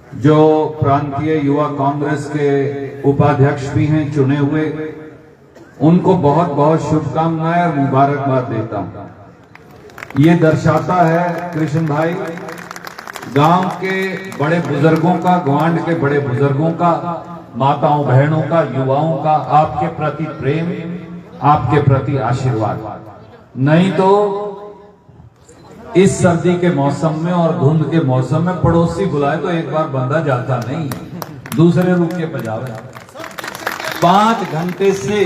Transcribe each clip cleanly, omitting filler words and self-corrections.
जो प्रांतीय युवा कांग्रेस के उपाध्यक्ष भी हैं चुने हुए, उनको बहुत बहुत शुभकामनाएं और मुबारकबाद देता हूं। ये दर्शाता है कृष्ण भाई, गांव के बड़े बुजुर्गों का, गवांड के बड़े बुजुर्गों का, माताओं बहनों का, युवाओं का आपके प्रति प्रेम, आपके प्रति आशीर्वाद। नहीं तो इस सर्दी के मौसम में और धुंध के मौसम में पड़ोसी बुलाए तो एक बार बंदा जाता नहीं, दूसरे रुक के बजावे। 5 घंटे से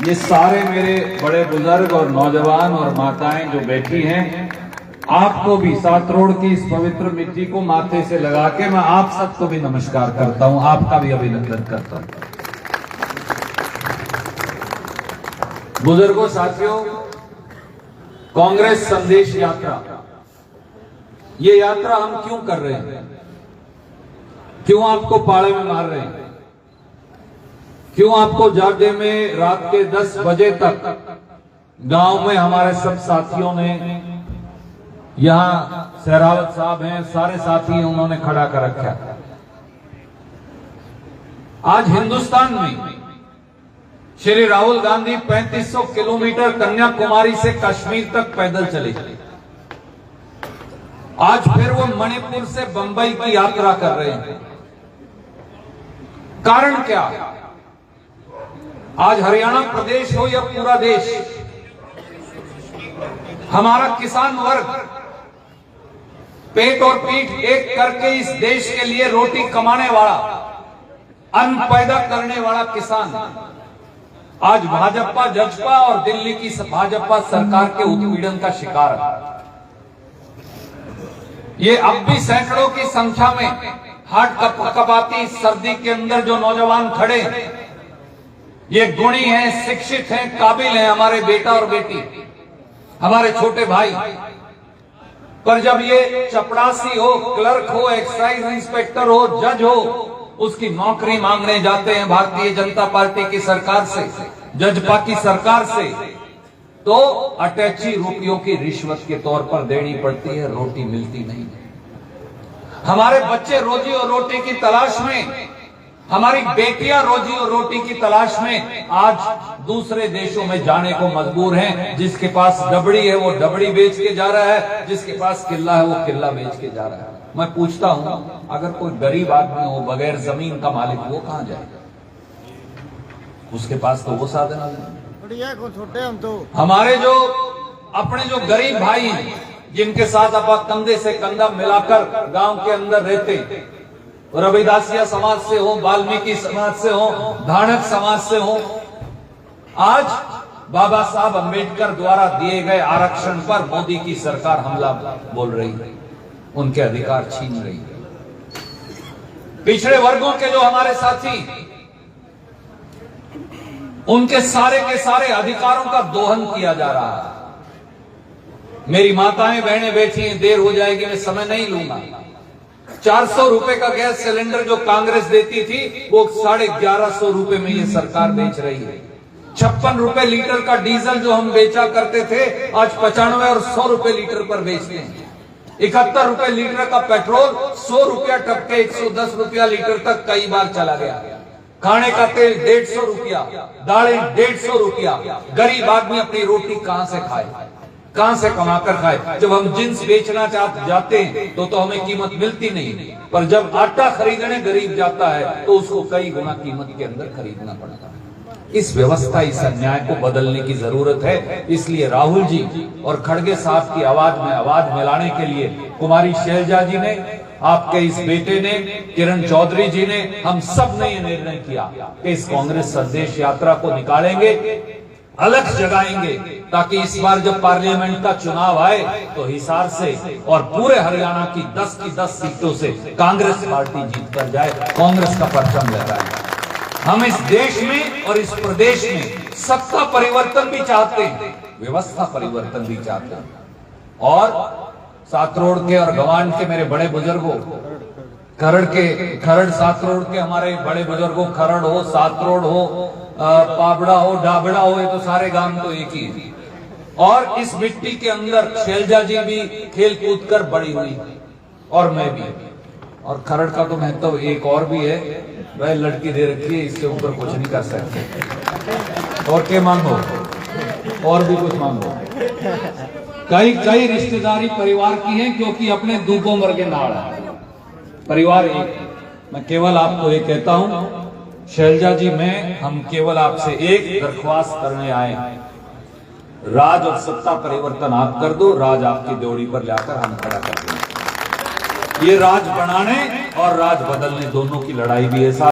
ये सारे मेरे बड़े बुजुर्ग और नौजवान और माताएं जो बैठी हैं, आपको भी सातरोड़ की इस पवित्र मिट्टी को माथे से लगा के मैं आप सबको भी नमस्कार करता हूं, आपका भी अभिनंदन करता हूं। बुजुर्गों, साथियों, कांग्रेस संदेश यात्रा, ये यात्रा हम क्यों कर रहे हैं? क्यों आपको पाड़े में मार रहे हैं? क्यों आपको जागे में रात के 10 बजे तक गांव में हमारे सब साथियों ने, यहां सहरावत साहब हैं, सारे साथी उन्होंने खड़ा कर रखा। आज हिंदुस्तान में श्री राहुल गांधी 3500 किलोमीटर कन्याकुमारी से कश्मीर तक पैदल चले। आज फिर वो मणिपुर से बंबई की यात्रा कर रहे हैं। कारण क्या? आज हरियाणा प्रदेश हो या पूरा देश, हमारा किसान वर्ग पेट और पीठ एक करके इस देश के लिए रोटी कमाने वाला, अन्न पैदा करने वाला किसान आज भाजपा, जजपा और दिल्ली की भाजपा सरकार के उत्पीड़न का शिकार है। ये अब भी सैकड़ों की संख्या में हाथ कपाती सर्दी के अंदर जो नौजवान खड़े हैं, ये गुणी हैं, शिक्षित हैं, काबिल हैं, हमारे बेटा और बेटी, हमारे छोटे भाई। पर जब ये चपड़ासी हो, क्लर्क हो, एक्साइज इंस्पेक्टर हो, जज हो, उसकी नौकरी मांगने जाते हैं भारतीय जनता पार्टी की सरकार से, जजपा की सरकार से, तो अटैची रुपयों की रिश्वत के तौर पर देनी पड़ती है, रोटी मिलती नहीं। हमारे बच्चे रोजी और रोटी की तलाश में, हमारी बेटियां रोजी और रोटी की तलाश में आज दूसरे देशों में जाने को मजबूर हैं। जिसके पास डबड़ी है वो डबड़ी बेच के जा रहा है, जिसके पास किला है वो किला बेच के जा रहा है। मैं पूछता हूं, अगर कोई गरीब आदमी हो, बगैर जमीन का मालिक, वो कहां जाएगा? उसके पास तो वो साधन नहीं। तो हमारे जो अपने जो गरीब भाई हैं, जिनके साथ आप कंधे से कंधा मिलाकर गांव के अंदर रहते, रविदासिया समाज से हो, वाल्मीकि समाज से हो, धानक समाज से हो, आज बाबा साहब अंबेडकर द्वारा दिए गए आरक्षण पर मोदी की सरकार हमला बोल रही है, उनके अधिकार छीन रही है। पिछड़े वर्गों के जो हमारे साथी, उनके सारे के सारे अधिकारों का दोहन किया जा रहा है। मेरी माताएं बहनें बैठी हैं, देर हो जाएगी, मैं समय नहीं लूंगा। 400 रुपए का गैस सिलेंडर जो कांग्रेस देती थी, वो 1150 रुपए में ये सरकार बेच रही है। 56 रुपए लीटर का डीजल जो हम बेचा करते थे, आज 95 और 100 रुपए लीटर पर बेचते हैं। 71 रुपए लीटर का पेट्रोल 100 रुपया टपके 110 रुपया लीटर तक कई बार चला गया। खाने का तेल 150 रुपया, दालें 150 रुपया। गरीब आदमी अपनी रोटी कहां से खाए, कहां से कमाकर खाए? जब हम जिन्स बेचना जाते हैं तो हमें कीमत मिलती नहीं, पर जब आटा खरीदने गरीब जाता है तो उसको कई गुना कीमत के अंदर खरीदना पड़ता है। इस व्यवस्था, इस अन्याय को बदलने की जरूरत है। इसलिए राहुल जी और खड़गे साहब की आवाज में आवाज मिलाने के लिए कुमारी शैलजा जी ने, आपके इस बेटे ने, किरण चौधरी जी ने, हम सब ने यह निर्णय किया कि इस कांग्रेस संदेश यात्रा को निकालेंगे, अलग जगाएंगे, ताकि इस बार जब पार्लियामेंट का चुनाव आए तो हिसार से और पूरे हरियाणा की 10 की 10 सीटों से कांग्रेस पार्टी जीत कर जाए, कांग्रेस का परचम लहराए। हम इस देश में और इस प्रदेश में सत्ता परिवर्तन भी चाहते हैं, व्यवस्था परिवर्तन भी चाहते हैं। और सातरोड़ के और गवांड के मेरे बड़े बुजुर्गों, खरड़ सातरोड़ के हमारे बड़े बुजुर्गों, खरड़ हो, सातरोड़ हो, पाबड़ा हो, डाबड़ा हो, ये तो सारे गांव तो एक ही है। और इस मिट्टी के अंदर शैलजा जी भी खेल कूद कर बड़ी हुई और मैं भी। और खरड़ का तो महत्व एक और भी है, वह लड़की दे रखी है, इससे ऊपर कुछ नहीं कर सकते। और क्या मांगो, और भी कुछ मांगो। कई कई रिश्तेदारी परिवार की है, क्योंकि अपने दूबो मर्गे नाड़ है, परिवार एक। मैं केवल आपको ये कहता हूं, शैलजा जी, हम केवल आपसे एक दरख्वास्त करने आए, राज और सत्ता परिवर्तन आप कर दो, राज आपकी ड्योढ़ी पर लाकर हम खड़ा कर देंगे। ये राज बनाने और राज बदलने दोनों की लड़ाई भी है।